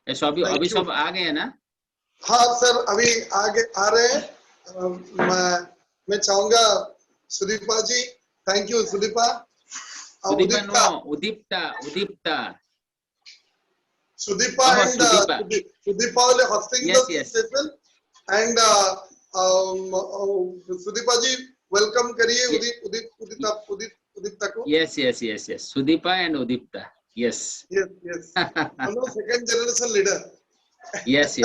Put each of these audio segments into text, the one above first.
ऐसा अभी Thank you. सब आ गए हैं ना? हाँ सर, अभी आगे आ रहे हैं। मैं चाहूंगा Sudeepa ji, thank you Sudeepa. Sudeepa no, Udipta Sudeepa Oh, and Sudeepa. Sudeepa will hosting Yes, the yes. session and Sudeepa ji welcome करिए उदीप्ता को। Yes. Sudeepa and Udipta. Yes. Yes. दोनों second generation leader। Yes.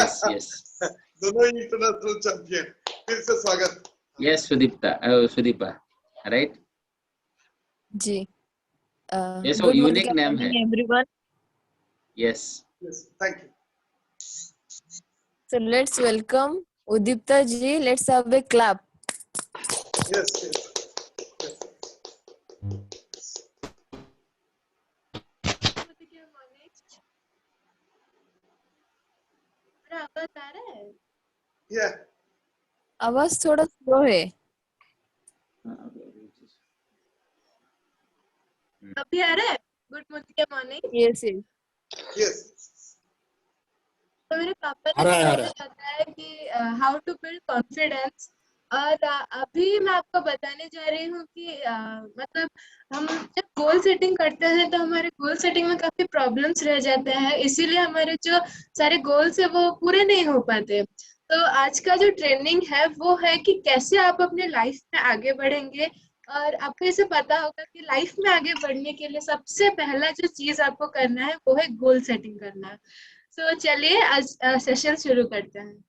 दोनों इंटरनेशनल चैंपियन। फिर से स्वागत। Yes, Sudeepa, right? जी। Yes, so Good unique name है। everyone. Yes, thank you. So let's welcome Udipta ji. Let's have a clap. Yes. आवाज आ रहा है? Yeah. आवाज थोड़ा स्लो है। अभी आ रहा है? Good morning. Yes. तो मेरे पापा ने मुझे बताया कि हाउ टू बिल्ड कॉन्फिडेंस, और अभी मैं आपको बताने जा रही हूँ कि मतलब हम जब गोल सेटिंग करते हैं तो हमारे गोल सेटिंग में काफी प्रॉब्लम्स रह जाते हैं, इसीलिए हमारे जो सारे गोल्स है वो पूरे नहीं हो पाते। तो आज का जो ट्रेनिंग है वो है कि कैसे आप अपने लाइफ में आगे बढ़ेंगे। और आपको इसे पता होगा कि लाइफ में आगे बढ़ने के लिए सबसे पहला जो चीज आपको करना है वो है गोल सेटिंग करना। तो चलिए आज सेशन शुरू करते हैं।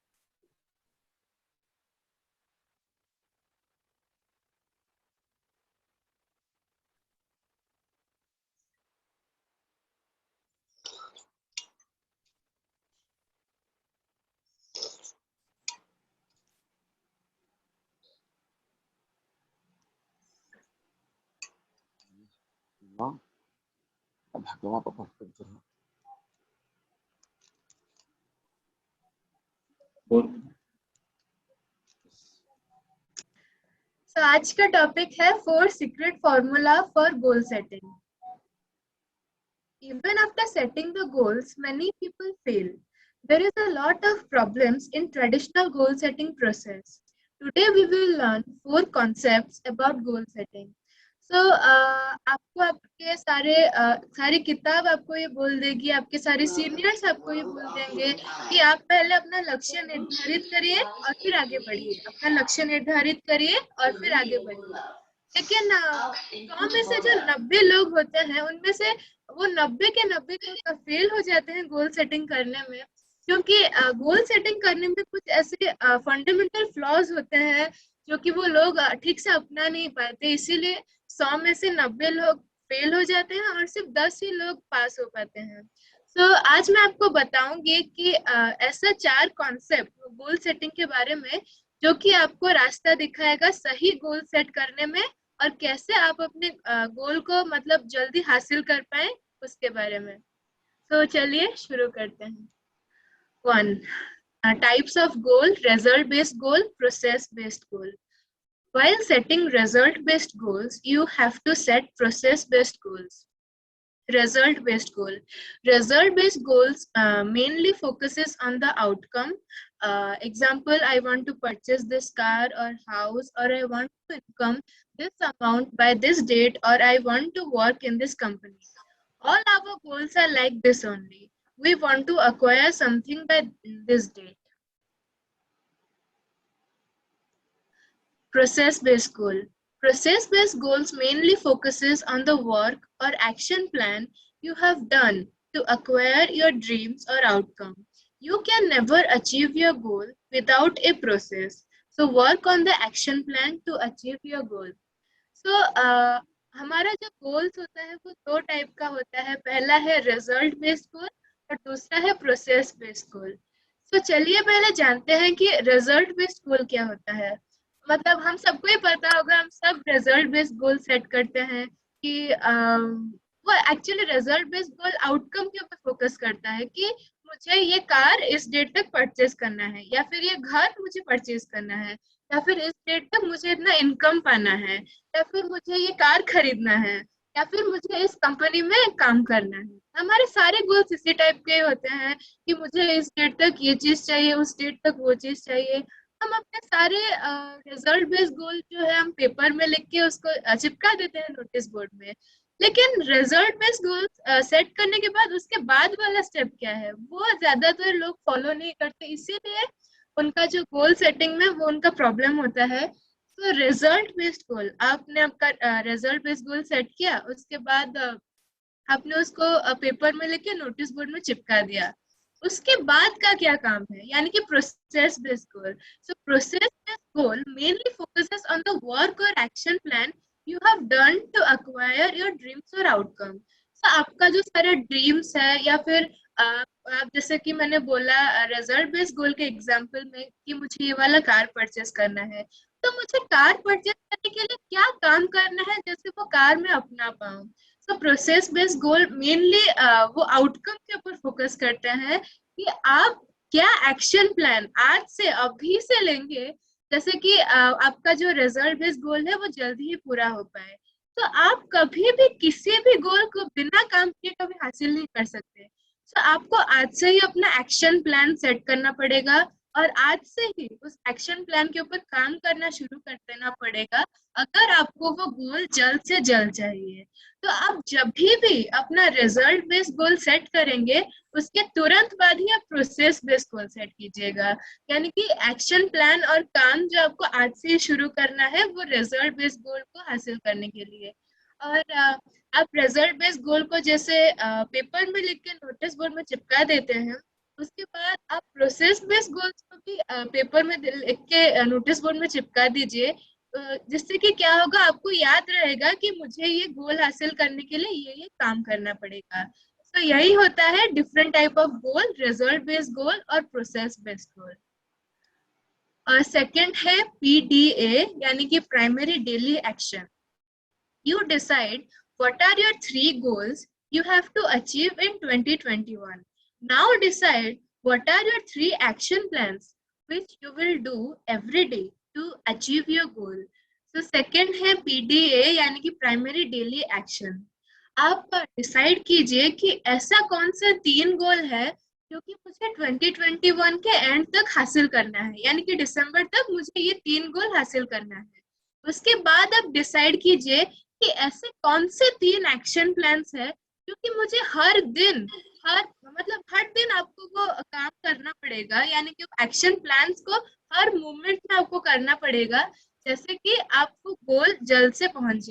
तो आज का टॉपिक है 4 secret formula for goal setting. Even after setting the goals, many people fail. There is a lot of problems in traditional goal setting process. Today we will learn 4 concepts about goal setting. So आपको आपके सारी किताब आपको ये बोल देगी, आपके सारे सीनियर्स आपको ये बोल देंगे कि आप पहले अपना लक्ष्य निर्धारित करिए और फिर आगे बढ़िए। अपना लक्ष्य निर्धारित करिए और फिर आगे बढ़िए। लेकिन 100 में से जो 90 लोग होते हैं उनमें से वो 90 के 90 लोग फेल हो जाते हैं गोल सेटिंग करने में, क्योंकि गोल सेटिंग करने में कुछ ऐसे फंडामेंटल फ्लॉज होते हैं जो कि वो लोग ठीक से अपना नहीं पाते, इसीलिए 100 में से 90 लोग फेल हो जाते हैं और सिर्फ 10 ही लोग पास हो पाते हैं। तो आज मैं आपको बताऊंगी कि ऐसा 4 कॉन्सेप्ट गोल सेटिंग के बारे में जो कि आपको रास्ता दिखाएगा सही गोल सेट करने में और कैसे आप अपने गोल को मतलब जल्दी हासिल कर पाए उसके बारे में। तो चलिए शुरू करते हैं। 1. Types of goal: result based goal, process based goal. While setting result based goals, you have to set process based goals. Result based goal: result based goals mainly focuses on the outcome. Example, I want to purchase this car or house, or I want to income this amount by this date, or I want to work in this company. All our goals are like this only. We want to acquire something by this date. Process based goal: process based goals mainly focuses on the work or action plan you have done to acquire your dreams or outcome. You can never achieve your goal without a process. So work on the action plan to achieve your goal. So हमारा जो goals होता है वो 2 type का होता है। पहला है रिजल्ट बेस्ड गोल और दूसरा है प्रोसेस बेस्ड गोल। तो चलिए पहले जानते हैं कि रिजल्ट बेस्ड गोल क्या होता है। मतलब हम सबको ही पता होगा, हम सब रिजल्ट बेस्ड गोल सेट करते हैं कि वो actually result based goal outcome के ऊपर फोकस करता है कि मुझे ये कार इस डेट तक परचेज करना है, या फिर ये घर मुझे परचेज करना है, या फिर इस डेट तक मुझे इतना इनकम पाना है, या फिर मुझे ये कार खरीदना है। या फिर मुझे इस कंपनी में काम करना है। हमारे सारे गोल्स इसी टाइप के होते हैं कि मुझे इस डेट तक ये चीज चाहिए, उस डेट तक वो चीज चाहिए। हम अपने सारे रिजल्ट बेस्ड गोल जो है हम पेपर में लिख के उसको चिपका देते हैं नोटिस बोर्ड में। लेकिन रिजल्ट बेस्ड गोल सेट करने के बाद उसके बाद वाला स्टेप क्या है वो ज्यादातर लोग फॉलो नहीं करते, इसीलिए उनका जो गोल सेटिंग में वो उनका प्रॉब्लम होता है। तो रिजल्ट बेस्ड गोल, आपने आपका रिजल्ट बेस्ड गोल सेट किया, उसके बाद आपने उसको पेपर में लेके नोटिस बोर्ड में चिपका दिया। उसके बाद का क्या काम है, यानी कि process based goal. So process based goal mainly focuses on the work और action plan you have done to acquire your dreams or outcome. So आपका जो सारे ड्रीम्स है या फिर आप जैसे कि मैंने बोला रिजल्ट बेस्ड गोल के एग्जांपल में कि मुझे ये वाला कार परचेस करना है, तो मुझे कार परचेस करने के लिए क्या काम करना है जैसे वो कार में अपना पाऊं। सो प्रोसेस बेस्ड गोल मेनली वो आउटकम के ऊपर फोकस करते हैं कि आप क्या एक्शन प्लान आज से अभी से लेंगे जैसे कि आपका जो रिजल्ट बेस्ड गोल है वो जल्दी ही पूरा हो पाए। तो आप कभी भी किसी भी गोल को बिना काम किए कभी हासिल नहीं कर सकते। तो आपको आज से ही अपना एक्शन प्लान सेट करना पड़ेगा और आज से ही उस एक्शन प्लान के ऊपर काम करना शुरू कर देना पड़ेगा अगर आपको वो गोल जल्द से जल्द चाहिए। तो आप जब भी अपना रिजल्ट बेस्ड गोल सेट करेंगे उसके तुरंत बाद ही आप प्रोसेस बेस्ड गोल सेट कीजिएगा, यानी कि एक्शन प्लान और काम जो आपको आज से शुरू करना है वो रिजल्ट बेस्ड गोल को हासिल करने के लिए। और आप रिजल्ट बेस्ड गोल को जैसे पेपर में लिख के नोटिस बोर्ड में चिपका देते हैं, उसके बाद आप प्रोसेस बेस्ड गोल्स को भी पेपर में लिख के नोटिस बोर्ड में चिपका दीजिए, जिससे कि क्या होगा आपको याद रहेगा कि मुझे ये गोल हासिल करने के लिए ये काम करना पड़ेगा। तो यही होता है different type of goal, result based goal और प्रोसेस बेस्ड गोल। और सेकंड है PDA यानी कि primary daily action. You decide what are your 3 goals you have to achieve in 2021. Now decide what are your 3 action plans which you will do every day to achieve your goal. So second है PDA यानी कि primary daily action. आप decide कीजिए कि ऐसा कौन सा 3 गोल है जो कि मुझे 2021 के एंड तक हासिल करना है, यानी कि दिसंबर तक मुझे ये 3 गोल हासिल करना है। उसके बाद आप डिसाइड कीजिए कि ऐसे कौन से 3 एक्शन प्लान्स है जो कि मुझे हर दिन आपको वो काम करना पड़ेगा, यानी कि एक्शन प्लान्स को हर मोमेंट में आपको करना पड़ेगा जैसे कि आपको गोल जल्द से पहुंच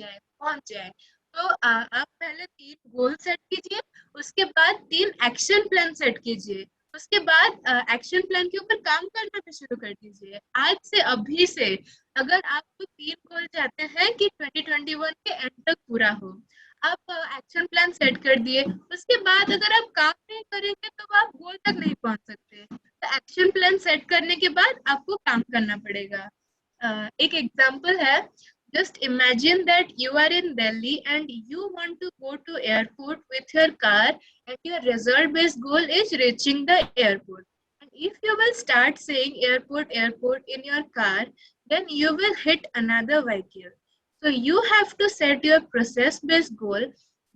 जाए। तो आप पहले 3 गोल सेट कीजिए, उसके बाद 3 एक्शन प्लान सेट कीजिए, उसके बाद एक्शन प्लान के ऊपर काम करना भी शुरू कर दीजिए आज से, अभी से। अगर आपको 3 गोल चाहते हैं कि 2021 के एंड तक पूरा हो, आप एक्शन प्लान सेट कर दिए, उसके बाद अगर आप काम नहीं करेंगे तो आप गोल तक नहीं पहुंच सकते। तो एक्शन प्लान सेट करने के बाद आपको काम करना पड़ेगा। एक एग्जांपल है, just imagine that you are in Delhi and you want to go to airport with your car and your result based goal is reaching the airport. And if you will start saying airport, airport in your car, then you will hit another vehicle. So you have to set your process based goal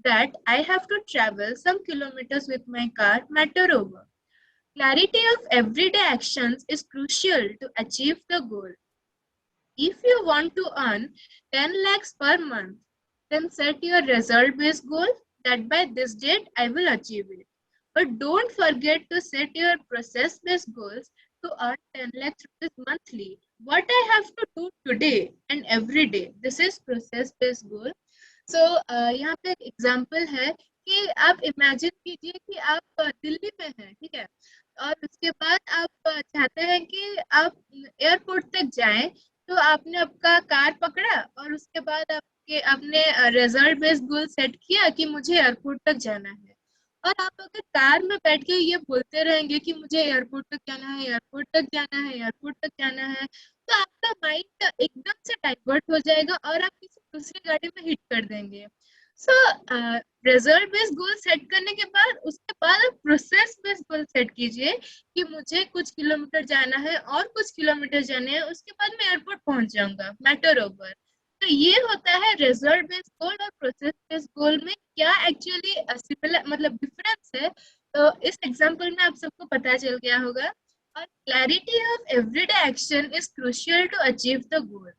that I have to travel some kilometers with my car matter over. Clarity of everyday actions is crucial to achieve the goal. If you want to earn 10 lakhs per month, then set your result based goal that by this date I will achieve it. But don't forget to set your process based goals to earn 10 lakhs rupees monthly. What I have to do today and every day. This is process based goal. So यहाँ पे एक example है कि आप imagine कीजिए कि आप दिल्ली में हैं, ठीक है, और उसके बाद आप चाहते हैं कि आप एयरपोर्ट तक जाएं, तो आपने आपका कार पकड़ा और उसके बाद आपने रिजल्ट बेस्ड गोल सेट किया कि मुझे एयरपोर्ट तक जाना है। और आप अगर कार में बैठ के ये बोलते रहेंगे कि मुझे एयरपोर्ट तक जाना है, एयरपोर्ट तक जाना है, एयरपोर्ट तक जाना है, तो आपका माइंड एकदम से डाइवर्ट हो जाएगा और आप किसी दूसरी गाड़ी में हिट कर देंगे। So result based goal set करने के बाद उसके बाद आप प्रोसेस बेस्ड गोल सेट कीजिए कि मुझे कुछ किलोमीटर जाना है और कुछ किलोमीटर जाने हैं, उसके बाद मैं एयरपोर्ट पहुंच जाऊंगा, मैटर ओवर। तो ये होता है रिजल्ट बेस्ड गोल और प्रोसेस बेस्ड गोल में क्या एक्चुअली सिमिलर मतलब डिफरेंस है। तो इस एग्जांपल में आप सबको पता चल गया होगा। और clarity of everyday action is crucial to achieve the goal.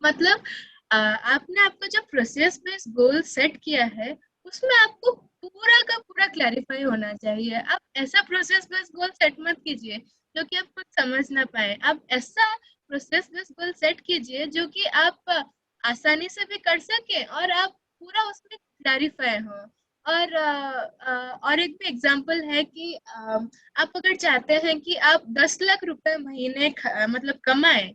मतलब आपने आपका जो प्रोसेस बेस्ड गोल सेट किया है उसमें आपको पूरा का पूरा क्लैरिफाई होना चाहिए। आप ऐसा प्रोसेस बेस्ड गोल सेट मत कीजिए जो कि आप खुद समझ ना पाए। आप ऐसा प्रोसेस बेस्ड गोल सेट कीजिए जो कि आप आसानी से भी कर सके और आप पूरा उसमें क्लैरिफाई हो। और एक भी एग्जांपल है कि आप अगर चाहते हैं कि आप 10 लाख रुपए महीने मतलब कमाए,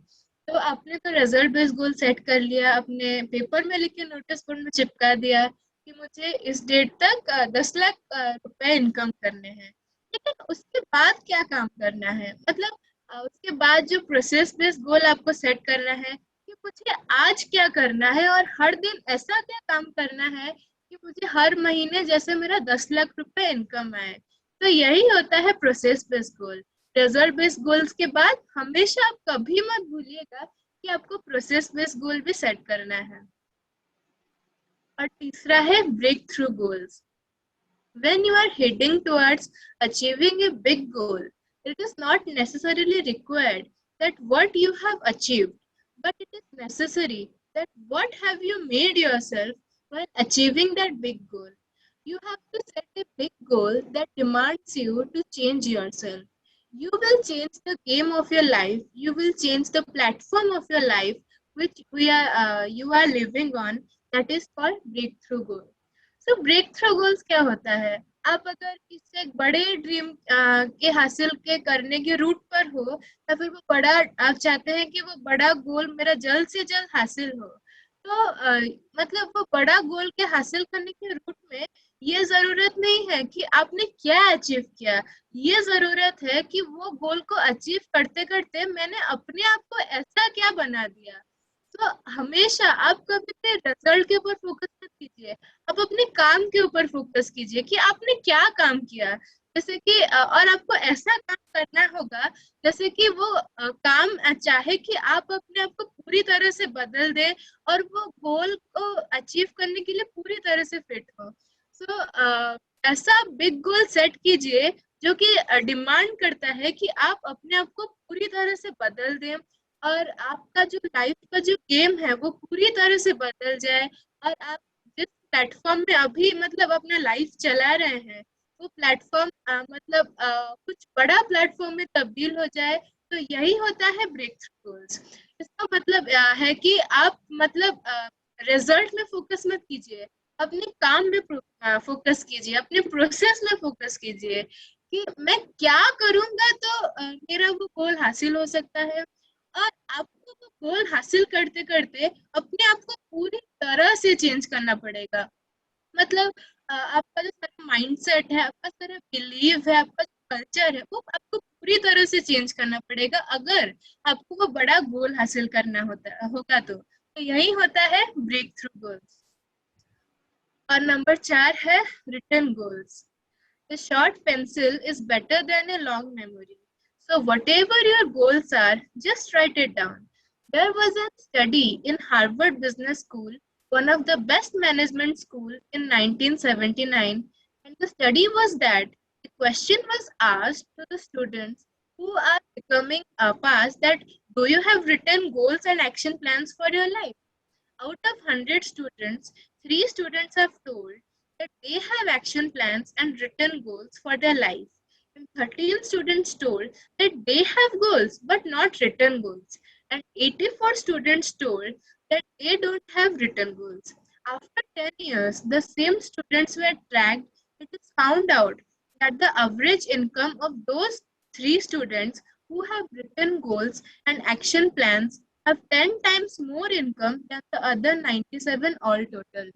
तो आपने तो रिजल्ट बेस्ड गोल सेट कर लिया, अपने पेपर में लिख के नोटिस बोर्ड में चिपका दिया कि मुझे इस डेट तक 10 लाख रुपए इनकम करने हैं। लेकिन उसके बाद क्या काम करना है, मतलब उसके बाद जो प्रोसेस बेस्ड गोल आपको सेट करना है कि मुझे आज क्या करना है और हर दिन ऐसा क्या काम करना है कि मुझे हर महीने जैसे मेरा 10 लाख रुपए इनकम आए। तो यही होता है प्रोसेस बेस्ड गोल। रिजल्ट बेस्ड गोल्स के बाद हमेशा आप कभी मत भूलिएगा कि आपको प्रोसेस बेस्ड गोल भी सेट करना है। और तीसरा है breakthrough goals. When you are heading towards achieving a big goal, it is not necessarily required that what you have achieved, but it is necessary that what have you made yourself while achieving that big goal. You have to set a big goal that demands you to change yourself. You will change the game of your life. You will change the platform of your life, which you are living on. That is called breakthrough goal. तो break through goals क्या होता है? आप अगर किसी एक बड़े dream के हासिल के करने के रूट पर हो, या फिर वो बड़ा आप चाहते हैं कि वो बड़ा गोल मेरा जल्द से जल्द हासिल हो, तो मतलब वो बड़ा गोल के हासिल करने के रूट में ये जरूरत नहीं है कि आपने क्या अचीव किया। ये जरूरत है कि वो गोल को अचीव करते करते मैंने अपने आप को ऐसा क्या बना दिया। तो हमेशा आप कभी भी रिजल्ट के ऊपर फोकस मत कीजिए, आप अपने काम के ऊपर फोकस कीजिए कि आपने क्या काम किया। जैसे कि और आपको ऐसा काम करना होगा जैसे कि वो काम चाहे कि आप अपने आप को पूरी तरह से बदल दे और वो गोल को अचीव करने के लिए पूरी तरह से फिट हो। सो ऐसा बिग गोल सेट कीजिए जो कि डिमांड करता है कि आप अपने आप को पूरी तरह से बदल दें और आपका जो लाइफ का जो गेम है वो पूरी तरह से बदल जाए। और आप जिस प्लेटफॉर्म में अभी मतलब अपना लाइफ चला रहे हैं वो प्लेटफॉर्म मतलब कुछ बड़ा प्लेटफॉर्म में तब्दील हो जाए। तो यही होता है ब्रेक थ्रू गोल्स। इसका मतलब है कि आप मतलब रिजल्ट में फोकस मत कीजिए, अपने काम में फोकस कीजिए, अपने प्रोसेस में फोकस कीजिए कि मैं क्या करूंगा तो मेरा वो गोल हासिल हो सकता है। और आपको वो गोल हासिल करते करते अपने आप को पूरी तरह से चेंज करना पड़ेगा। मतलब आपका जो सारा माइंडसेट है, आपका सारा बिलीव है, आपका कल्चर है, वो आपको पूरी तरह से चेंज करना पड़ेगा अगर आपको वो बड़ा गोल हासिल करना होगा। तो यही होता है ब्रेक थ्रू गोल्स। और नंबर 4 है written goals. A short pencil is better than a long memory. So whatever your goals are, just write it down. There was a study in Harvard Business School, one of the best management school in 1979, and the study was that the question was asked to the students who are becoming past that do you have written goals and action plans for your life? Out of 100 students, 3 students have told that they have action plans and written goals for their life. And 13 students told that they have goals but not written goals. And 84 students told that they don't have written goals. After 10 years, the same students were tracked. It is found out that the average income of those 3 students who have written goals and action plans have 10 times more income than the other 97 all total.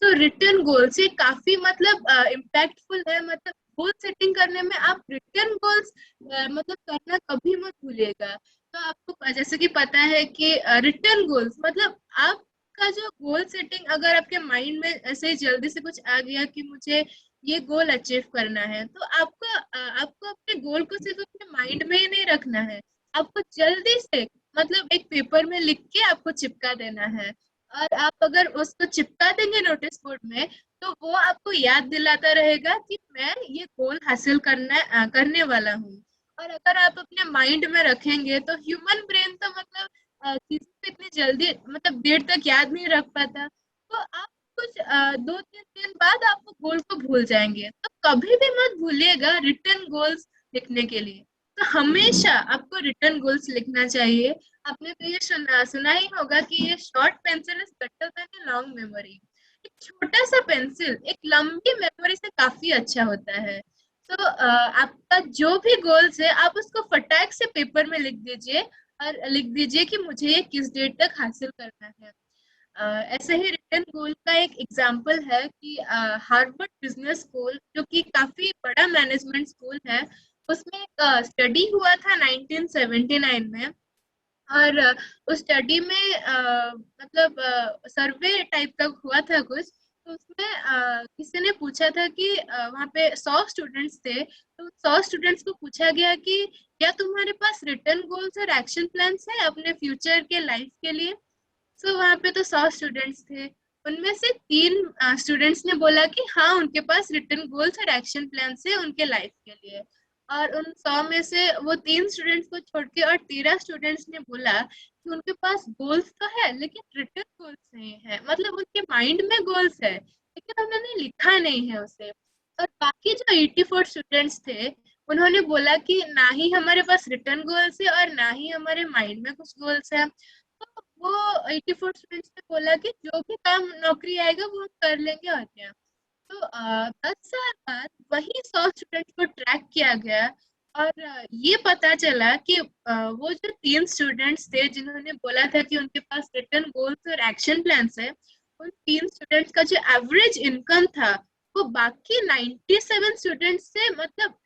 So written goals ये काफी मतलब impactful है। मतलब goal setting करने में आप written goals मतलब करना कभी मत भूलिएगा। तो आपको जैसे कि पता है कि रिटन गोल्स मतलब आपका जो गोल सेटिंग अगर आपके माइंड में ऐसे जल्दी से कुछ आ गया कि मुझे ये गोल अचीव करना है, तो आपको अपने गोल को सिर्फ अपने माइंड में ही नहीं रखना है, आपको जल्दी से मतलब एक पेपर में लिख के आपको चिपका देना है। और आप अगर उसको चिपका देंगे नोटिस बोर्ड में, तो वो आपको याद दिलाता रहेगा कि मैं ये गोल हासिल करने वाला हूँ। और अगर आप अपने माइंड में रखेंगे तो ह्यूमन ब्रेन तो मतलब चीजों को इतनी जल्दी मतलब देर तक याद नहीं रख पाता। तो आप कुछ 2-3 दिन बाद आप वो गोल को भूल जाएंगे। तो कभी भी मत भूलिएगा रिटन गोल्स लिखने के लिए। तो हमेशा आपको रिटन गोल्स लिखना चाहिए। आपने तो ये सुना ही होगा कि ये short pencil is better than a long memory. एक छोटा सा पेंसिल एक लंबी मेमोरी से काफी अच्छा होता है। तो आपका जो भी गोल्स है आप उसको फटाक से पेपर में लिख दीजिए और लिख दीजिए कि मुझे ये किस डेट तक हासिल करना है। ऐसे ही रिटन गोल का एक एग्जाम्पल है कि हार्वर्ड बिजनेस स्कूल जो कि काफी बड़ा मैनेजमेंट स्कूल है, उसमें एक स्टडी हुआ था 1979 में। और उस स्टडी में मतलब सर्वे टाइप का हुआ था कुछ। तो उसमें किसी ने पूछा था कि वहाँ पे 100 स्टूडेंट्स थे, तो 100 स्टूडेंट्स को पूछा गया कि क्या तुम्हारे पास रिटन गोल्स और एक्शन प्लान्स है अपने फ्यूचर के लाइफ के लिए। सो वहाँ पे तो 100 स्टूडेंट्स थे। उनमें से 3 स्टूडेंट्स ने बोला कि हाँ उनके पास रिटन गोल्स और एक्शन प्लान्स है उनके लाइफ के लिए। और उन 100 में से वो 3 स्टूडेंट्स को छोड़ के और 13 स्टूडेंट्स ने बोला कि उनके पास गोल्स तो है लेकिन रिटन गोल्स नहीं है। मतलब उनके माइंड में गोल्स है लेकिन उन्होंने लिखा नहीं है उसे। और बाकी जो 84 स्टूडेंट्स थे उन्होंने बोला कि ना ही हमारे पास रिटन गोल्स है और ना ही हमारे माइंड में कुछ गोल्स है। तो वो 84 स्टूडेंट्स ने बोला कि जो भी काम नौकरी आएगा वो हम कर लेंगे और क्या। तो 10 साल बाद वही 100 स्टूडेंट्स को ट्रैक किया गया। और ये पता चला कि वो जो 3 स्टूडेंट्स थे जिन्होंने बोला था कि उनके पास रिटन गोल्स और एक्शन प्लान्स है, उन 3 स्टूडेंट्स का जो एवरेज इनकम था वो बाकी 97 स्टूडेंट्स से मतलब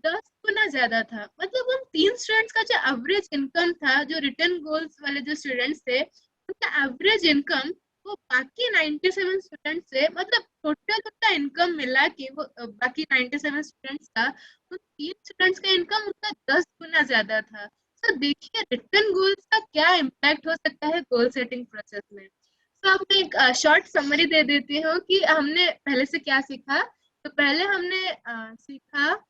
10 गुना ज्यादा था। मतलब उन 3 स्टूडेंट्स का जो एवरेज इनकम था, जो रिटन गोल्स वाले जो स्टूडेंट्स थे उनका एवरेज इनकम वो बाकी 97 स्टूडेंट से मतलब टोटल उनका इनकम मिला कि वो बाकी 97 स्टूडेंट्स का उन 3 स्टूडेंट्स का इनकम उनका 10 गुना ज्यादा था। तो देखिए रिटन गोल्स का क्या इम्पैक्ट हो सकता है गोल सेटिंग प्रोसेस में। तो अब मैं एक शॉर्ट समरी दे देती हूँ कि हमने पहले से क्या सीखा। तो पहले हमने सीखा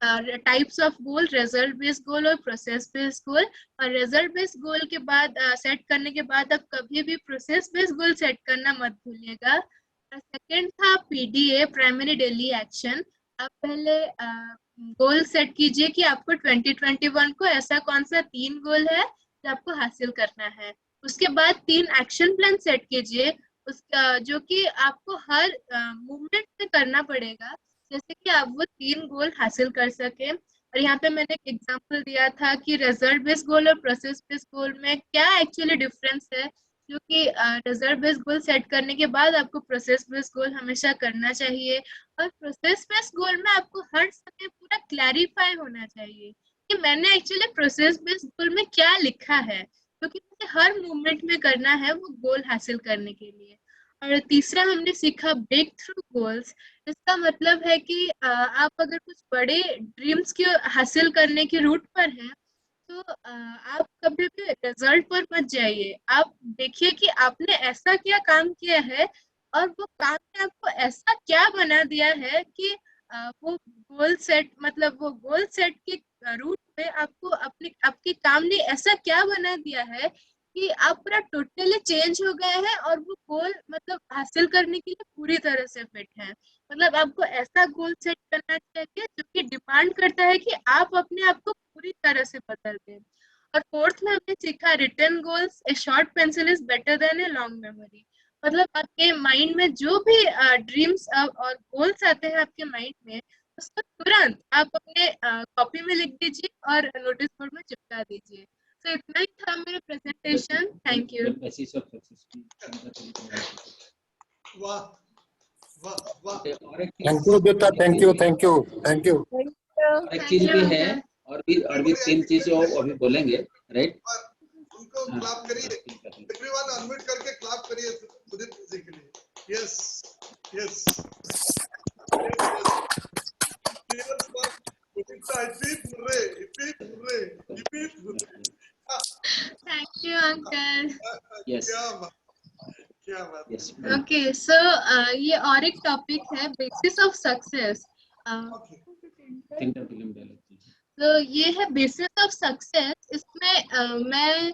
types of goal, result based goal और प्रोसेस बेस्ड गोल। और रिजल्ट बेस्ड गोल के बाद सेट करने के बाद आप कभी भी प्रोसेस बेस्ड गोल सेट करना मत भूलिएगा। सेकंड था पीडीए, प्राइमरी डेली एक्शन। आप पहले गोल सेट कीजिए कि आपको 2021 को ऐसा कौन सा 3 गोल है जो आपको हासिल करना है। उसके बाद 3 एक्शन प्लान सेट कीजिए उसका जो कि आपको हर मूवमेंट में करना पड़ेगा जैसे कि आप वो 3 गोल हासिल कर सके। और यहाँ पे मैंने एक एग्जांपल दिया था कि रिजल्ट बेस्ड गोल और प्रोसेस बेस्ड गोल में क्या एक्चुअली डिफरेंस है, क्योंकि रिजल्ट बेस्ड गोल सेट करने के बाद आपको प्रोसेस बेस्ड गोल हमेशा करना चाहिए। और प्रोसेस बेस्ड गोल में आपको हर समय पूरा क्लैरिफाई होना चाहिए कि मैंने एक्चुअली प्रोसेस बेस्ड गोल में क्या लिखा है, क्योंकि मुझे हर मूवमेंट में करना है वो गोल हासिल करने के लिए। और तीसरा हमने सीखा ब्रेक थ्रू गोल्स। इसका मतलब है कि आप अगर कुछ बड़े ड्रीम्स के हासिल करने के रूट पर हैं तो आप कभी भी रिजल्ट पर मत जाइए। आप देखिए कि आपने ऐसा क्या काम किया है और वो काम ने आपको ऐसा क्या बना दिया है कि वो गोल सेट मतलब वो गोल सेट के रूट में आपको अपने आपके काम ने ऐसा क्या बना दिया है कि आप पूरा टोटली चेंज हो गए हैं और वो गोल मतलब हासिल करने के लिए पूरी तरह से फिट है। मतलब आपको ऐसा गोल सेट करना चाहिए जो कि डिमांड करता है कि आप अपने आप को पूरी तरह से बदल दें। और फोर्थ में हमने सीखा written goals, a short pencil is better than a long memory. मतलब आपके माइंड में जो भी ड्रीम्स और गोल्स आते हैं आपके माइंड में उसको तुरंत आप अपने कॉपी में लिख दीजिए और नोटिस बोर्ड में चिपका दीजिए। तो इतना ही था मेरा प्रेजेंटेशन। Thank you. वाह वाह वाह। और एक थैंक यू बेटा, thank you thank you thank you. और एक चीज भी है, और भी 3 चीजें अभी बोलेंगे, राइट? उनको क्लैप करिए, एवरीवन अनम्यूट करके क्लैप करिए उदित जी के लिए। Yes yes yes for Udit. Hippie hurray hippie hurray hippie hurray. Yes. Okay, so ये और एक टॉपिक है बेसिस ऑफ सक्सेस. तीनटा फिल्म डालती है. तो ये है बेसिस ऑफ सक्सेस. इसमें मैं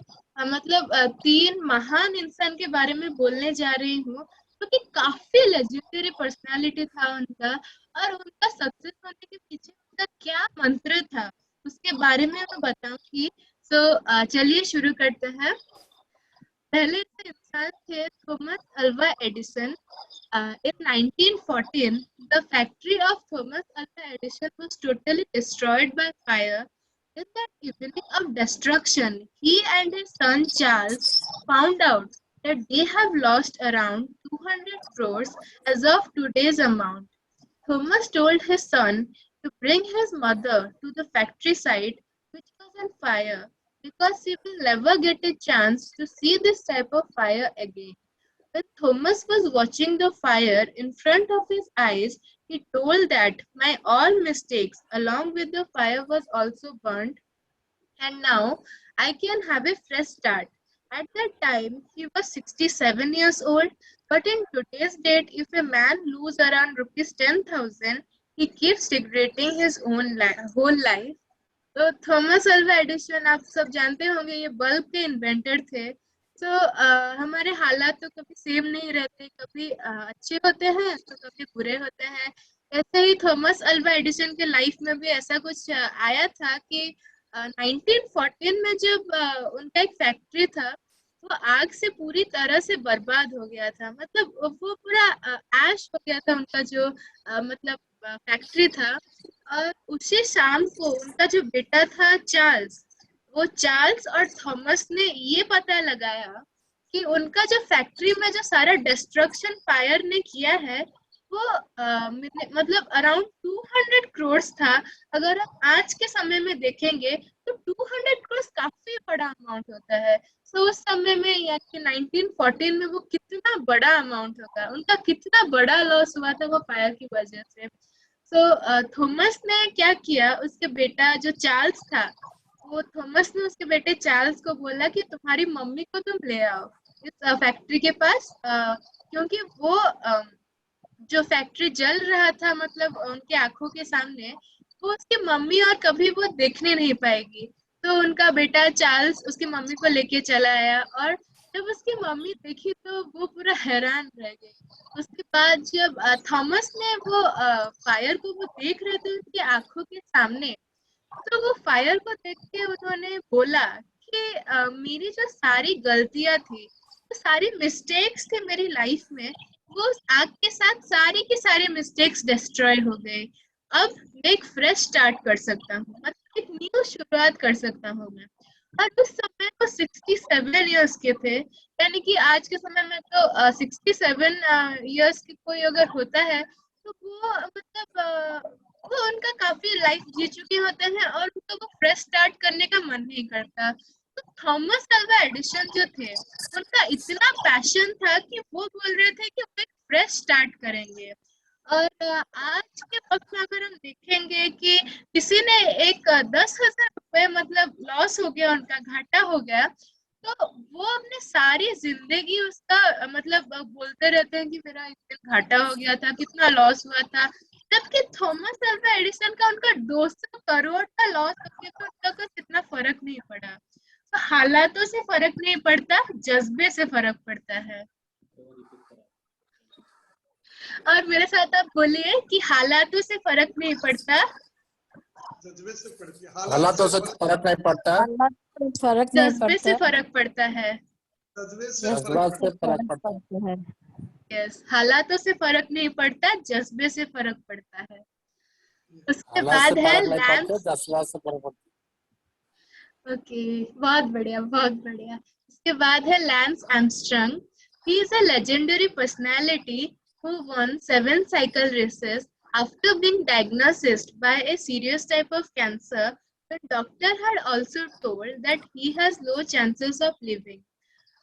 मतलब 3 महान इंसान के बारे में बोलने जा रही हूँ क्योंकि काफी लेजेंडरी पर्सनालिटी था उनका, और उनका सक्सेस होने के पीछे उनका क्या मंत्र था उसके बारे में मैं बताऊंगी. सो चलिए शुरू करते हैं. पहले से इंसान थे Thomas Alva Edison. In 1914, the factory of Thomas Alva Edison was totally destroyed by fire. In that evening of destruction, he and his son Charles found out that they have lost around 200 crores as of today's amount. Thomas told his son to bring his mother to the factory site, which was on fire, because he will never get a chance to see this type of fire again. When Thomas was watching the fire in front of his eyes, he told that my all mistakes along with the fire was also burnt, and now I can have a fresh start. At that time, he was 67 years old, but in today's date, if a man lose around rupees 10,000, he keeps regretting his own whole life. तो Thomas Alva Edison आप सब जानते होंगे, ये bulb के inventor थे. तो हमारे हालात तो कभी सेम नहीं रहते, कभी अच्छे होते हैं तो कभी बुरे होते हैं. ऐसे ही थॉमस अल्वा एडिसन के लाइफ में भी ऐसा कुछ आया था कि 1914 में जब उनका एक फैक्ट्री था वो आग से पूरी तरह से बर्बाद हो गया था. मतलब वो पूरा ऐश हो गया था उनका जो मतलब फैक्ट्री था. और उसी शाम को उनका जो बेटा था चार्ल्स, वो चार्ल्स और थॉमस ने ये पता लगाया कि उनका जो फैक्ट्री में जो सारा डिस्ट्रक्शन फायर ने किया है वो मतलब अराउंड 200 करोड़ था. अगर आप आज के समय में देखेंगे तो 200 करोड़ काफी बड़ा अमाउंट होता है. तो उस समय में यानी 1914 में वो कितना बड़ा अमाउंट होगा, उनका कितना बड़ा लॉस हुआ था वो फायर की वजह से. तो थॉमस ने क्या किया, उसके बेटा जो चार्ल्स था, वो थॉमस ने उसके बेटे चार्ल्स को बोला कि तुम्हारी मम्मी को तुम ले आओ इस फैक्ट्री के पास, क्योंकि वो जो फैक्ट्री जल रहा था मतलब उनके आंखों के सामने, वो उसकी मम्मी और कभी वो देखने नहीं पाएगी. तो उनका बेटा चार्ल्स उसकी मम्मी को लेके चला आया, और जब उसकी मम्मी देखी तो वो पूरा हैरान रह गई. उसके बाद जब थॉमस ने वो फायर को वो देख रहे थे उनकी आंखों के सामने, तो वो फायर को देख के उन्होंने बोला कि मेरी जो सारी गलतियां थी, तो सारी मिस्टेक्स थे मेरी लाइफ में, वो उस आग के साथ सारी की सारी मिस्टेक्स डिस्ट्रॉय हो गए. अब मैं एक फ्रेश स्टार्ट कर सकता हूँ, मतलब एक न्यू शुरुआत कर सकता हूँ मैं. और उस समय वो 67 इयर्स के थे, यानी कि आज के समय में तो 67 इयर्स की कोई अगर होता है तो वो मतलब वो उनका काफी लाइफ जी चुके होते हैं और उनको वो फ्रेश स्टार्ट करने का मन नहीं करता. तो थॉमस अल्वा एडिसन जो थे, उनका इतना पैशन था कि वो बोल रहे थे कि वो एक फ्रेश स्टार्ट करेंगे. और आज के वक्त में अगर हम देखेंगे कि किसी ने एक 10,000 रुपए मतलब लॉस हो गया, उनका घाटा हो गया, तो वो अपने सारी जिंदगी उसका मतलब बोलते रहते हैं कि मेरा इतना घाटा हो गया था, कितना लॉस हुआ था. जबकि थॉमस अल्वा एडिसन का उनका 200 करोड़ का लॉस हो गया तो उनका कुछ इतना फर्क नहीं पड़ा. तो हालातों से फर्क नहीं पड़ता, जज्बे से फर्क पड़ता है. और मेरे साथ आप बोलिए कि हालातों से फर्क नहीं पड़ता, जज्बे से पड़ती है. हालातों से फर्क नहीं पड़ता, फर्क नहीं जज्बे से पड़ता, फर्क पड़ता है. जज्बे से जज्बात फर्क से फर्क पड़ता है. यस, हालातों से फर्क नहीं पड़ता, जज्बे से फर्क पड़ता है. उसके हालात से बाद है फर्क नहीं लैंस. पड़ता, जज्बात से फर्क पड़ता है. ओके, बहुत बढ़िया, बहुत बढ़िया. उसके बाद है lens Armstrong. He is a legendary personality who won 7 cycle races after being diagnosed by a serious type of cancer. The doctor had also told that he has low chances of living.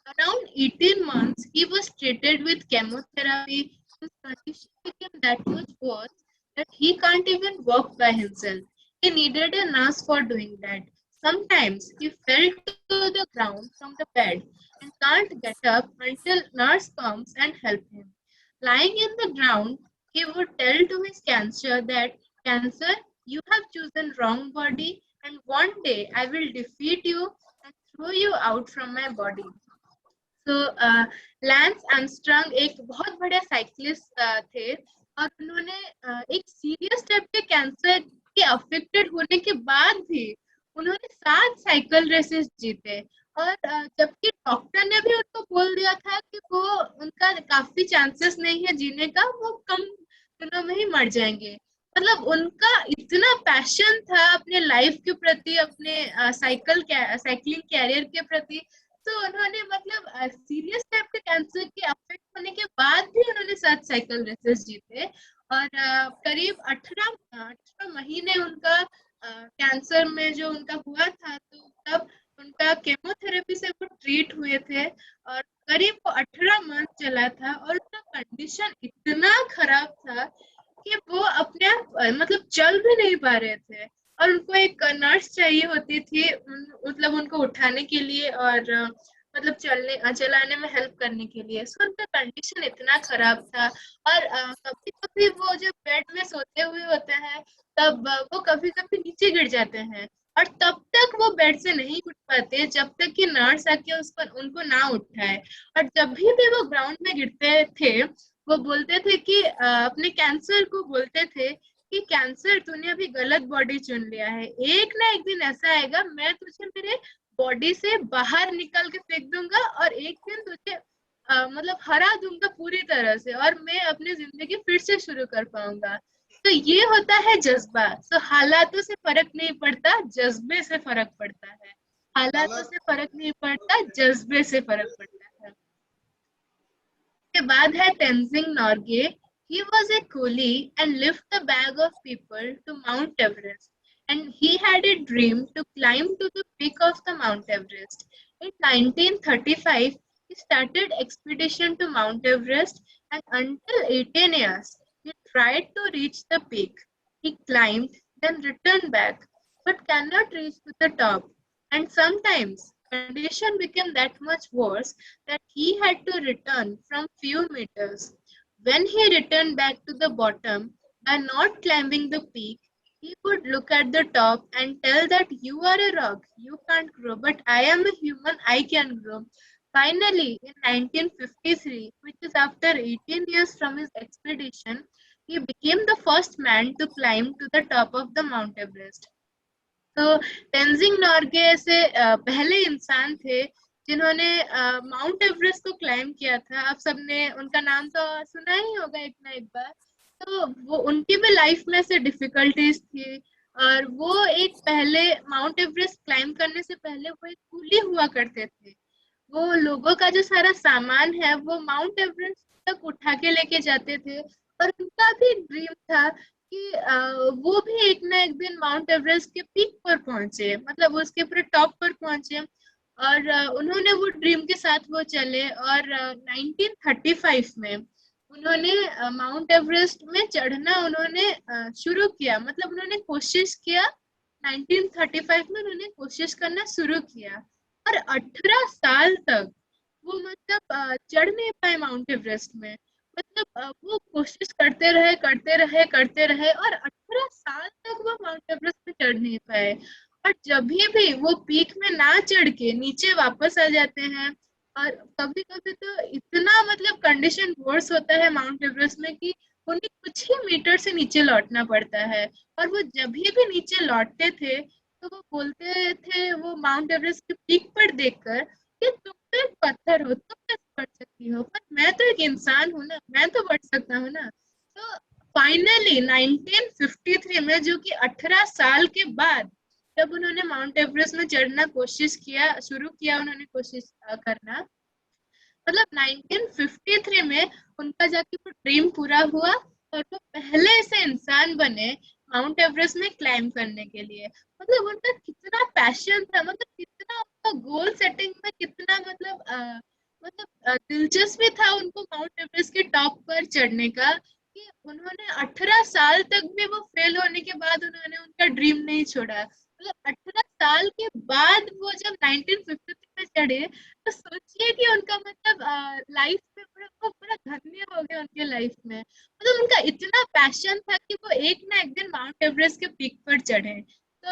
Around 18 months, he was treated with chemotherapy. His condition became that much worse that he can't even walk by himself. He needed a nurse for doing that. Sometimes he fell to the ground from the bed and can't get up until nurse comes and help him. Lying in the ground, he would tell to his cancer that, "Cancer, you have chosen wrong body, and one day I will defeat you and throw you out from my body." तो lens Armstrong एक बहुत बड़े cyclist थे और उन्होंने एक serious type के cancer के अफेक्टेड होने के बाद भी उन्होंने 7 साइकिल रेसेस जीते और जबकि डॉक्टर ने भी उनको बोल दिया था कि वो उनका काफी चांसेस नहीं है जीने का, वो कम दिनों में ही मर जाएंगे। मतलब उनका इतना पैशन था अपने लाइफ के प्रति, अपने साइकिलिंग कैरियर के प्रति, तो उन्होंने मतलब सीरियस टाइप के कैंसर के अफेक्ट होने के बाद भी उन्होंने 7 साइकिल रेसेस जीते और करीब 18 महीने उनका कैंसर में जो उनका हुआ था, तो तब उनका केमोथेरेपी से वो ट्रीट हुए थे और करीब वो 18 मंथ चला था और उनका कंडीशन इतना खराब था कि वो अपने आप मतलब चल भी नहीं पा रहे थे और उनको एक नर्स चाहिए होती थी, मतलब उनको उठाने के लिए और मतलब चलाने में हेल्प करने के लिए। सो उनका कंडीशन इतना खराब था और कभी कभी वो जब बेड में सोते हुए होते हैं तब वो कभी कभी नीचे गिर जाते हैं और तब तक वो बेड से नहीं उठ पाते जब तक कि नर्स आके उनको ना उठाए। और जब भी वो ग्राउंड में गिरते थे वो बोलते थे कि अपने कैंसर को बोलते थे कि कैंसर, तूने अभी गलत बॉडी चुन लिया है, एक ना एक दिन ऐसा आएगा मैं तुझे मेरे बॉडी से बाहर निकाल के फेंक दूंगा और एक दिन तुझे मतलब हरा दूंगा पूरी तरह से और मैं अपनी जिंदगी फिर से शुरू कर पाऊंगा। तो ये होता है जज्बा। तो हालातों से फर्क नहीं पड़ता, जज्बे से फर्क पड़ता है। हालातों से फर्क नहीं पड़ता, जज्बे से फर्क पड़ता है। के बाद है Tenzing Norgay. He was a coolie and lifted a bag of people to Mount Everest, and he had a dream to climb to the peak of the Mount Everest. In 1935, he started expedition to Mount Everest, and until 18 years, he tried to reach the peak. He climbed, then returned back, but cannot reach to the top. And sometimes condition became that much worse that he had to return from few meters. When he returned back to the bottom by not climbing the peak, he would look at the top and tell that you are a rock, you can't grow, but I am a human, I can grow. Finally, in 1953, which is after 18 years from his expedition, he became the first man to climb to the top of the Mount Everest. तो तेंजिंग नोर्गे ऐसे पहले इंसान थे जिन्होंने mount Everest को climb किया था। आप सबने उनका नाम तो सुना ही होगा एक ना एक बार। तो वो उनकी भी लाइफ में से डिफिकल्टीज थी और वो एक पहले माउंट एवरेस्ट क्लाइम करने से पहले वो एक कूली हुआ करते थे। वो लोगों का जो सारा सामान है वो माउंट एवरेस्ट तक उठा के लेके जाते थे और उनका भी ड्रीम था कि वो भी एक ना एक दिन माउंट एवरेस्ट के पीक पर पहुंचे, मतलब उसके पूरे टॉप पर पहुंचे। और उन्होंने वो ड्रीम के साथ वो चले और 1935 में उन्होंने माउंट एवरेस्ट में चढ़ना उन्होंने शुरू किया, मतलब उन्होंने कोशिश किया। 1935 में उन्होंने कोशिश करना शुरू किया और 18 साल तक वो मतलब चढ़ नहीं पाए माउंट एवरेस्ट में। मतलब वो कोशिश करते रहे और 18 साल तक वो माउंट एवरेस्ट में चढ़ नहीं पाए। और जब भी वो पीक में ना चढ़ के नीचे वापस आ जाते हैं और कभी कभी तो इतना मतलब कंडीशन वर्स होता है माउंट एवरेस्ट में कि उन्हें कुछ ही मीटर से नीचे लौटना पड़ता है। और वो जब भी नीचे लौटते थे तो वो बोलते थे वो माउंट एवरेस्ट के पीक पर देखकर कि तुम तो एक पत्थर हो, तुम कैसे बढ़ सकती हो, पर मैं तो एक इंसान हूँ ना, मैं तो बढ़ सकता हूँ ना। तो फाइनली 1953 में, जो कि 18 साल के बाद जब उन्होंने माउंट एवरेस्ट में चढ़ना शुरू किया उन्होंने कोशिश करना, मतलब 1953 में उनका जाके वो ड्रीम पूरा हुआ और वो पहले ऐसे इंसान बने माउंट एवरेस्ट में क्लाइम करने के लिए। मतलब उनका कितना पैशन था, मतलब कितना उनका गोल सेटिंग में कितना मतलब दिलचस्पी था उनको माउंट एवरेस्ट के टॉप पर चढ़ने का कि उन्होंने 18 साल तक भी वो फेल होने के बाद उन्होंने उनका ड्रीम नहीं छोड़ा। मतलब 18 साल के बाद वो जब 1953 में चढ़े, तो सोचिए कि उनका मतलब लाइफ में वो पूरा धन्य हो गया उनके लाइफ में। मतलब उनका इतना पैशन था कि वो एक ना एक दिन माउंट एवरेस्ट के पीक पर चढ़े। तो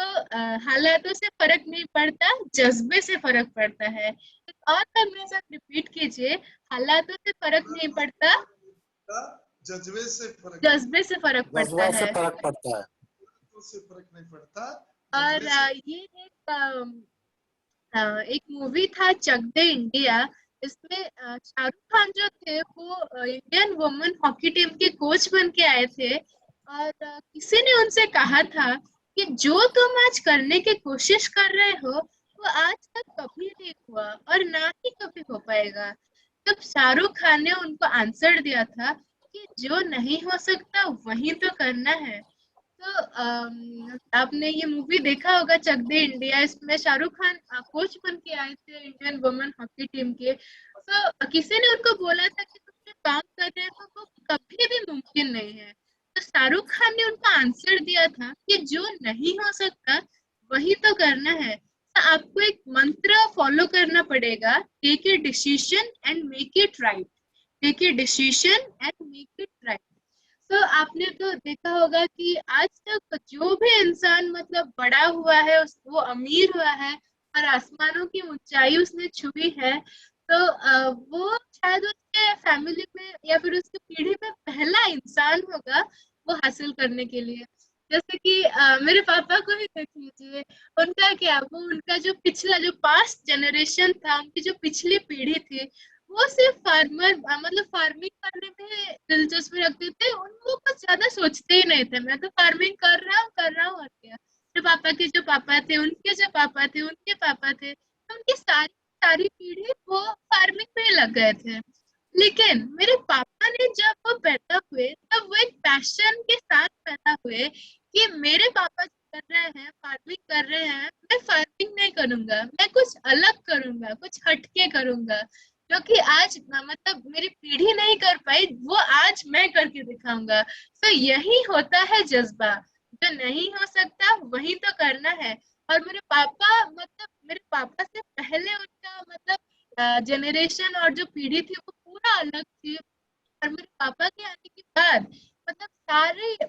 हालातों से फर्क नहीं पड़ता, जज्बे से फर्क पड़ता है। एक और बार मेरे साथ रिपीट कीजिए, हालातों से फर्क नहीं पड़ता, जज्बे से फर्क जज्बे से फर्क पड़ता जज्बा से है। फर्क पड़ता है। से फर्क नहीं पड़ता। और जज्बे से ये एक मूवी था चक दे इंडिया। इसमें शाहरुख खान जो थे वो इंडियन वुमेन हॉकी टीम के कोच बन के आए थे। और किसी ने उनसे कहा था कि जो तुम आज करने की कोशिश कर रहे हो वो आज तक कभी नहीं हुआ और ना ही कभी हो पाएगा। तब शाहरुख खान ने उनको आंसर दिया था कि जो नहीं हो सकता वही तो करना है। तो आपने ये मूवी देखा होगा चक दे इंडिया। इसमें शाहरुख खान कोच बन के आए थे इंडियन वुमेन हॉकी टीम के। तो किसी ने उनको बोला था कि तुम जो काम कर रहे हो वो कभी भी मुमकिन नहीं है। तो शाहरुख खान ने उनका आंसर दिया था कि जो नहीं हो सकता वही तो करना है। तो आपको एक मंत्र फॉलो करना पड़ेगा, take a decision and make it right. Take a decision and make it right. तो आपने तो देखा होगा कि आज तक जो भी इंसान मतलब बड़ा हुआ है वो अमीर हुआ है और आसमानों की ऊंचाई उसने छुई है, तो वो शायद उसके फैमिली में या फिर उसकी पीढ़ी में पहला इंसान होगा वो हासिल करने के लिए। जैसे कि मेरे पापा को ही देख लीजिए, उनका क्या, वो उनका जो पिछला जो पास्ट जनरेशन था, उनकी जो पिछली पीढ़ी थी, वो सिर्फ फार्मर मतलब फार्मिंग करने में दिलचस्पी रखते थे। उनको कुछ ज्यादा सोचते ही नहीं थे, मैं तो फार्मिंग कर रहा हूँ और क्या। मेरे पापा के जो पापा थे, उनके जो पापा थे, उनके पापा थे, तो उनकी सारी सारी पीढ़ी वो फार्मिंग में लग गए थे। लेकिन मेरे पापा ने जब वो पैदा हुए तब वो एक पैशन के साथ पैदा हुए कि मेरे पापा जो कर रहे हैं, फार्मिंग कर रहे हैं, मैं फार्मिंग नहीं करूंगा, मैं कुछ अलग करूंगा, कुछ हटके करूंगा, जो कि आज मतलब मेरी पीढ़ी नहीं कर पाई वो आज मैं करके दिखाऊंगा। तो यही होता है जज्बा, जो नहीं हो सकता वही तो करना है। और मेरे पापा मतलब मेरे पापा से पहले उनका मतलब जनरेशन और जो पीढ़ी थी वो पूरा अलग थी। और मेरे पापा के आने के बाद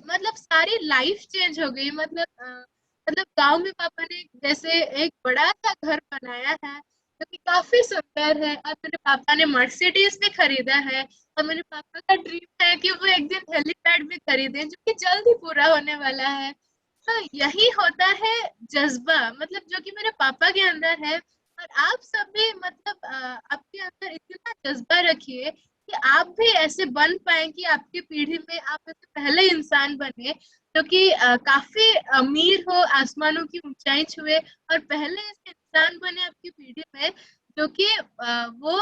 मतलब सारी लाइफ चेंज हो गई। मतलब गांव में पापा ने जैसे एक बड़ा सा घर बनाया है जो कि काफी सुंदर है, और मेरे पापा ने मर्सिडीज भी खरीदा है। और मेरे पापा का ड्रीम है कि वो एक दिन हेलीपैड भी खरीदे, जो कि जल्द ही पूरा होने वाला है। तो यही होता है जज्बा, मतलब जो कि मेरे पापा के अंदर है। और आप सब भी मतलब आपके अंदर इतना जज्बा रखिए कि आप भी ऐसे बन पाए कि आपकी पीढ़ी में आप ऐसे पहले इंसान बने जो कि काफी अमीर हो, आसमानों की ऊंचाई छुए, और पहले ऐसे इंसान बने आपकी पीढ़ी में जो कि वो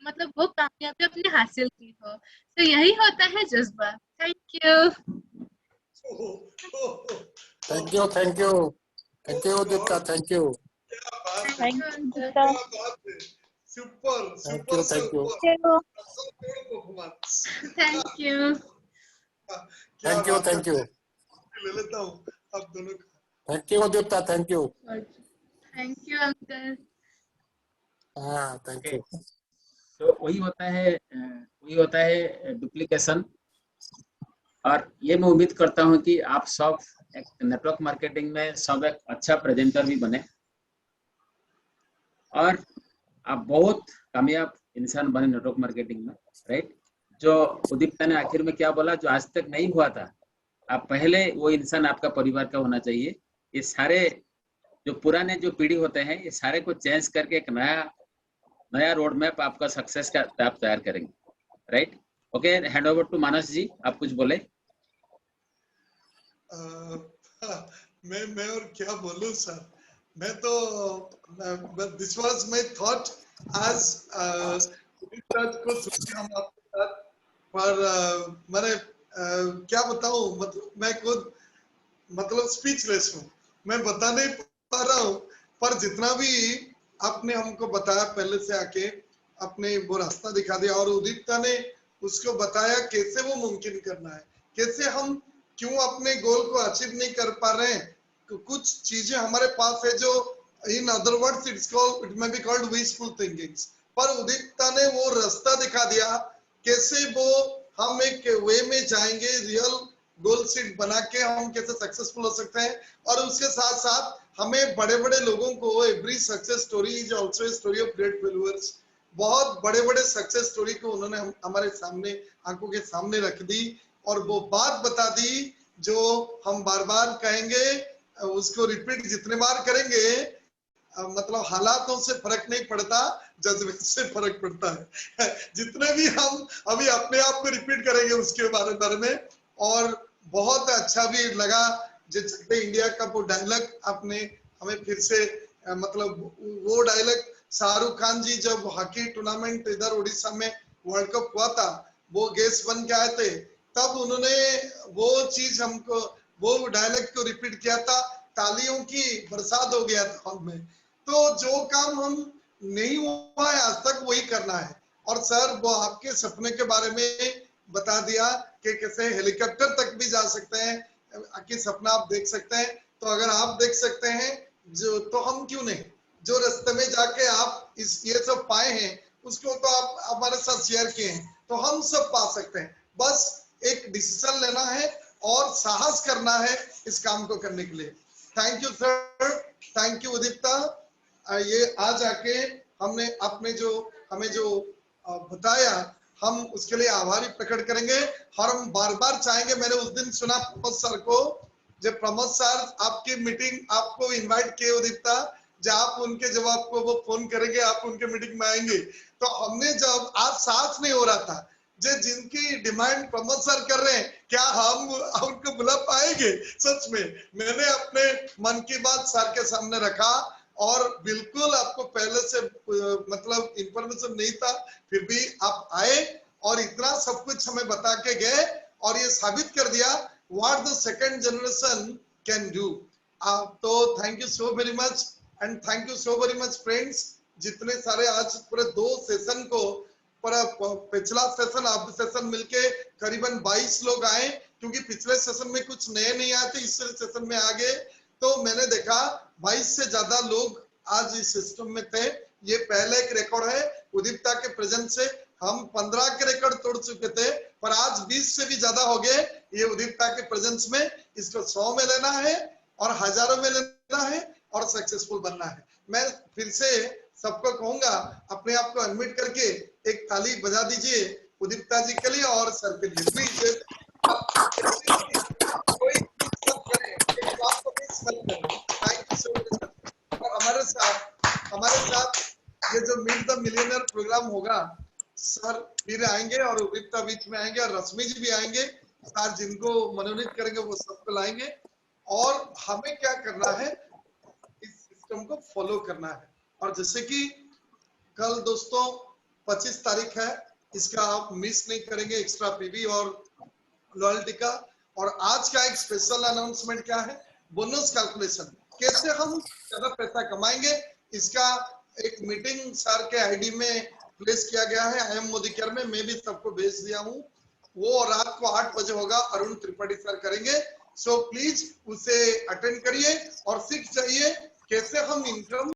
मतलब वो कामयाबी अपने हासिल की हो। तो यही होता है जज्बा। Thank you. Thank you thank you thank you Deepika, thank you क्या बात है, Thank क्या you. बात है, सुपर थैंक सुपर यू से थैंक यू ऊपर परफॉर्मेंस। Thank you. क्या थैंक यू बात है, थैंक यू ले लेता हूँ आप दोनों का। Thank you Deepika, thank you. Thank you uncle. हाँ थैंक यू। तो वही होता है डुप्लीकेशन। और ये मैं उम्मीद करता हूँ कि आप सब एक नेटवर्क मार्केटिंग में सब एक अच्छा प्रेजेंटर भी बने और आप बहुत कामयाब इंसान बने नेटवर्क मार्केटिंग में, राइट। जो उदीप्ता ने आखिर में क्या बोला, जो आज तक नहीं हुआ था, आप पहले वो इंसान आपका परिवार का होना चाहिए। ये सारे जो पुराने जो पीढ़ी होते हैं, ये सारे को चेंज करके एक नया रोड मैप आपका सक्सेस का आप तैयार करेंगे, right. Okay, hand over to Manas ji, आप कुछ बोले। मैं और क्या बोलूं सर, मैं तो दिस वाज माय थॉट आज को सुनिए हम आपके साथ, पर मैंने क्या बताऊं, मतलब मैं खुद मतलब स्पीचलेस हूँ, मैं बता नहीं पा रहा हूँ। पर जितना भी आपने हमको बताया पहले से आके, आपने वो रास्ता दिखा दिया और उदिता ने उसको बताया कैसे वो मुमकिन करना है, कैसे हम क्यों अपने गोल को अचीव नहीं कर पा रहे हैं, कुछ चीजें हमारे पास है जो in other words it may be called wishful thinkings, पर उदिप्ता ने वो रास्ता दिखा दिया कैसे वो हम एक वे में जाएंगे, रियल गोल सीट बना के हम कैसे सक्सेसफुल हो सकते हैं। और उसके साथ साथ हमें बड़े बड़े लोगों को, every success story is also a story of great failures, बहुत बड़े बड़े सक्सेस स्टोरी को उन्होंने हमारे सामने, आंखों के सामने रख दी और वो बात बता दी जो हम बार बार कहेंगे, उसको रिपीट जितने बार करेंगे मतलब हालातों से फर्क नहीं पड़ता, जज्बे से फर्क पड़ता है। जितने भी हम अभी अपने आप को रिपीट करेंगे उसके बारे में। और बहुत अच्छा भी लगा जो चकते इंडिया का वो डायलॉग आपने हमें फिर से मतलब वो डायलॉग शाहरुख खान जी जब हॉकी टूर्नामेंट इधर उड़ीसा में वर्ल्ड कप हुआ था, वो गेस्ट बन के आए थे, तब उन्होंने वो चीज हमको, वो डायलॉग को रिपीट किया था, तालियों की बरसात हो गया था हॉल में। तो जो काम हम नहीं हुआ है आज तक वही करना है। और सर वो आपके सपने के बारे में बता दिया कि कैसे हेलीकॉप्टर तक भी जा सकते हैं, कि सपना आप देख सकते हैं। तो अगर आप देख सकते हैं जो, तो हम क्यों नहीं, जो रास्ते में जाके आप इस ये सब पाए हैं उसको तो आप हमारे साथ शेयर किए हैं, तो हम सब पा सकते हैं। बस एक डिसीजन लेना है और साहस करना है इस काम को करने के लिए। Thank you sir, thank you Udipta. ये आज आके हमने आपने जो हमें जो बताया, हम उसके लिए आभारी प्रकट करेंगे और हम बार बार चाहेंगे। मैंने उस दिन सुना प्रमोद सर को, जब प्रमोद सर आपकी मीटिंग आपको इनवाइट किए उदिप्ता, जब आप उनके जब आपको वो फोन करेंगे आप उनके मीटिंग में आएंगे, तो हमने जब आज साथ नहीं हो रहा था, जो जिनकी डिमांड प्रमोद सर कर रहे हैं, क्या हम उनको बुला पाएंगे? सच में मैंने अपने मन की बात सर के सामने रखा और बिल्कुल आपको पहले से मतलब इंफॉर्मेशन नहीं था, फिर भी आप आए और इतना सब कुछ हमें बता के गए और ये साबित कर दिया what the second generation can do. तो thank you so very much and thank you so very much friends. जितने सारे आज पूरे 2 सेशन को, पिछला सेशन अब सेशन मिलके करीबन 22 लोग आए, क्योंकि पिछले सेशन में कुछ नए नहीं आए थे, इस सेशन में आ गए। तो मैंने देखा 22 से ज्यादा लोग आज इस सिस्टम में थे। ये पहले एक रिकॉर्ड है उदिप्ता के प्रेजेंस से, हम 15 के रिकॉर्ड तोड़ चुके थे, पर आज 20 से भी ज्यादा हो गए ये उदिप्ता के प्रेजेंस में। इसको 100 में लेना है और हजारों में लेना है और सक्सेसफुल बनना है। मैं फिर से सबको कहूंगा अपने आप को अनम्यूट करके एक ताली बजा दीजिए उदिप्ता जी के लिए और सर के लिए प्लीज। कोई थैंक यू सो मच। हमारे साथ ये जो मीट द मिलियनर प्रोग्राम होगा, सर फिर आएंगे और उदिप्ता बीच में आएंगे और रश्मि जी भी आएंगे। सर जिनको मनोनीत करेंगे वो सबको लाएंगे और हमें क्या करना है, इस सिस्टम को फॉलो करना है। और जैसे कि कल दोस्तों 25 तारीख है, इसका आप मिस नहीं करेंगे, एक्स्ट्रा पीवी और लॉयल्टी का। और आज का एक स्पेशल अनाउंसमेंट क्या है, बोनस कैलकुलेशन, कैसे हम ज्यादा पैसा कमाएंगे, इसका एक मीटिंग सर के आईडी में प्लेस किया गया है IIM मोदी केयर में, मैं भी सबको भेज दिया हूँ। वो रात को 8 बजे होगा, अरुण त्रिपाठी सर करेंगे। सो प्लीज उसे अटेंड करिए और सीख जाइए कैसे हम इनकम